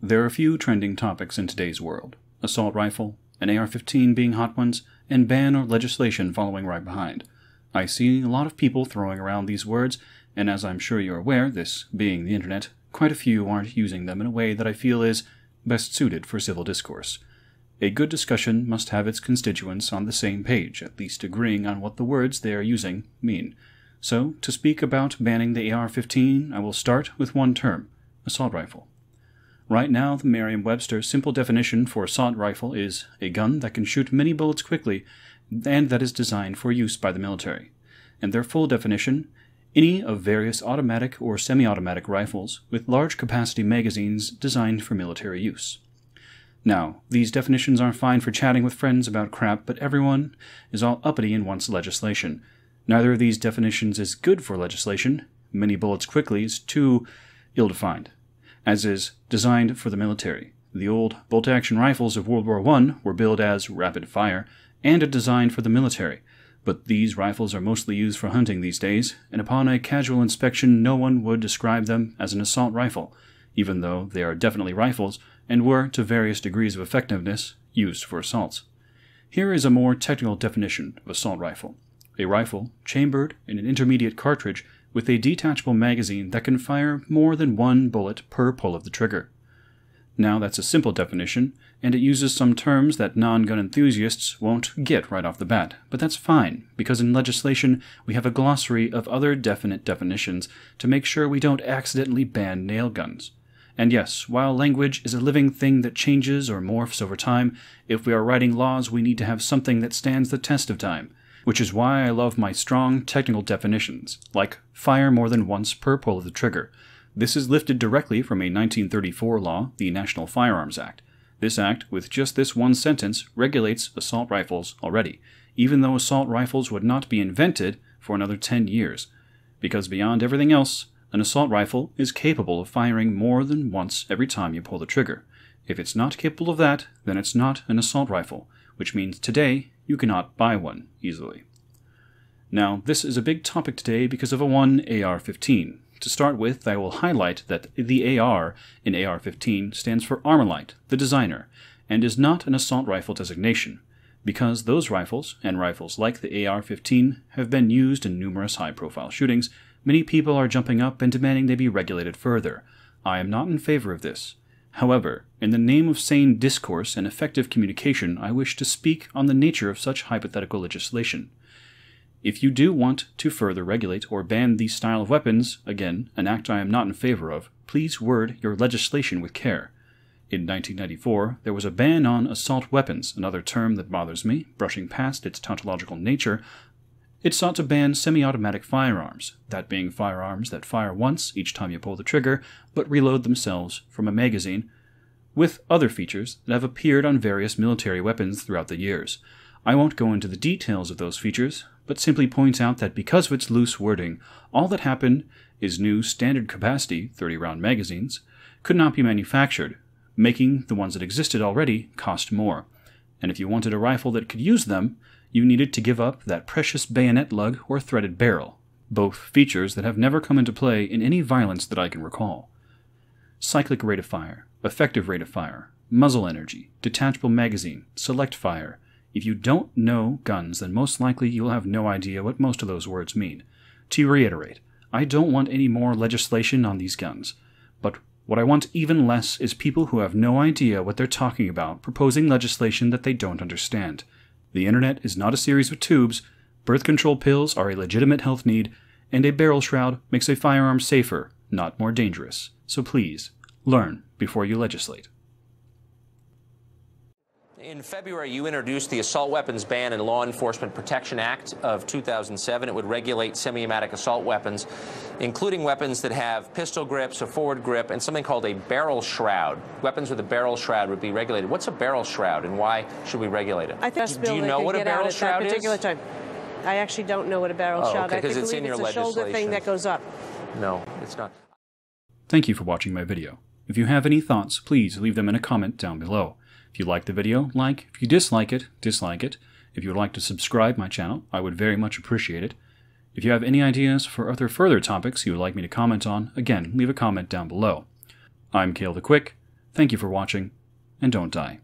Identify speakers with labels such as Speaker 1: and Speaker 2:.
Speaker 1: There are a few trending topics in today's world: assault rifle, an AR-15 being hot ones, and ban or legislation following right behind. I see a lot of people throwing around these words, and as I'm sure you're aware, this being the internet, quite a few aren't using them in a way that I feel is best suited for civil discourse. A good discussion must have its constituents on the same page, at least agreeing on what the words they are using mean. So, to speak about banning the AR-15, I will start with one term: assault rifle. Right now, the Merriam-Webster simple definition for assault rifle is a gun that can shoot many bullets quickly and that is designed for use by the military. And their full definition: any of various automatic or semi-automatic rifles with large capacity magazines designed for military use. Now, these definitions are fine for chatting with friends about crap, but everyone is all uppity and wants legislation. Neither of these definitions is good for legislation. Many bullets quickly is too ill-defined, as is designed for the military. The old bolt-action rifles of World War I were billed as rapid fire and designed for the military, but these rifles are mostly used for hunting these days, and upon a casual inspection no one would describe them as an assault rifle, even though they are definitely rifles and were, to various degrees of effectiveness, used for assaults. Here is a more technical definition of assault rifle: a rifle chambered in an intermediate cartridge with a detachable magazine that can fire more than one bullet per pull of the trigger. Now that's a simple definition, and it uses some terms that non-gun enthusiasts won't get right off the bat, but that's fine, because in legislation we have a glossary of other definite definitions to make sure we don't accidentally ban nail guns. And yes, while language is a living thing that changes or morphs over time, if we are writing laws we need to have something that stands the test of time, which is why I love my strong technical definitions, like fire more than once per pull of the trigger. This is lifted directly from a 1934 law, the National Firearms Act. This act, with just this one sentence, regulates assault rifles already, even though assault rifles would not be invented for another 10 years. Because beyond everything else, an assault rifle is capable of firing more than once every time you pull the trigger. If it's not capable of that, then it's not an assault rifle, which means today you cannot buy one easily. Now, this is a big topic today because of one AR-15. To start with, I will highlight that the AR in AR-15 stands for Armalite, the designer, and is not an assault rifle designation, because those rifles, and rifles like the AR-15, have been used in numerous high-profile shootings. Many people are jumping up and demanding they be regulated further. I am not in favor of this. However, in the name of sane discourse and effective communication, I wish to speak on the nature of such hypothetical legislation. If you do want to further regulate or ban these style of weapons, again, an act I am not in favor of, please word your legislation with care. In 1994, there was a ban on assault weapons, another term that bothers me, brushing past its tautological nature. It sought to ban semi-automatic firearms, that being firearms that fire once each time you pull the trigger, but reload themselves from a magazine, with other features that have appeared on various military weapons throughout the years. I won't go into the details of those features, but simply point out that because of its loose wording, all that happened is new standard capacity 30-round magazines could not be manufactured, making the ones that existed already cost more. And if you wanted a rifle that could use them, you needed to give up that precious bayonet lug or threaded barrel, both features that have never come into play in any violence that I can recall. Cyclic rate of fire, effective rate of fire, muzzle energy, detachable magazine, select fire. If you don't know guns, then most likely you'll have no idea what most of those words mean. To reiterate, I don't want any more legislation on these guns, but what I want even less is people who have no idea what they're talking about proposing legislation that they don't understand. The internet is not a series of tubes, birth control pills are a legitimate health need, and a barrel shroud makes a firearm safer, not more dangerous. So please, learn before you legislate.
Speaker 2: In February, you introduced the Assault Weapons Ban and Law Enforcement Protection Act of 2007. It would regulate semi-automatic assault weapons, including weapons that have pistol grips, a forward grip, and something called a barrel shroud. Weapons with a barrel shroud would be regulated. What's a barrel shroud, and why should we regulate it?
Speaker 3: I think
Speaker 2: Do you know what a barrel shroud is?
Speaker 3: Time. I actually don't know what a barrel shroud is.
Speaker 2: Okay, because it's in your legislation.
Speaker 3: It's a shoulder thing that goes up.
Speaker 2: No, it's not.
Speaker 1: Thank you for watching my video. If you have any thoughts, please leave them in a comment down below. If you like the video, like. If you dislike it, dislike it. If you would like to subscribe my channel, I would very much appreciate it. If you have any ideas for other further topics you would like me to comment on, again, leave a comment down below. I'm Kale the Quick. Thank you for watching, and don't die.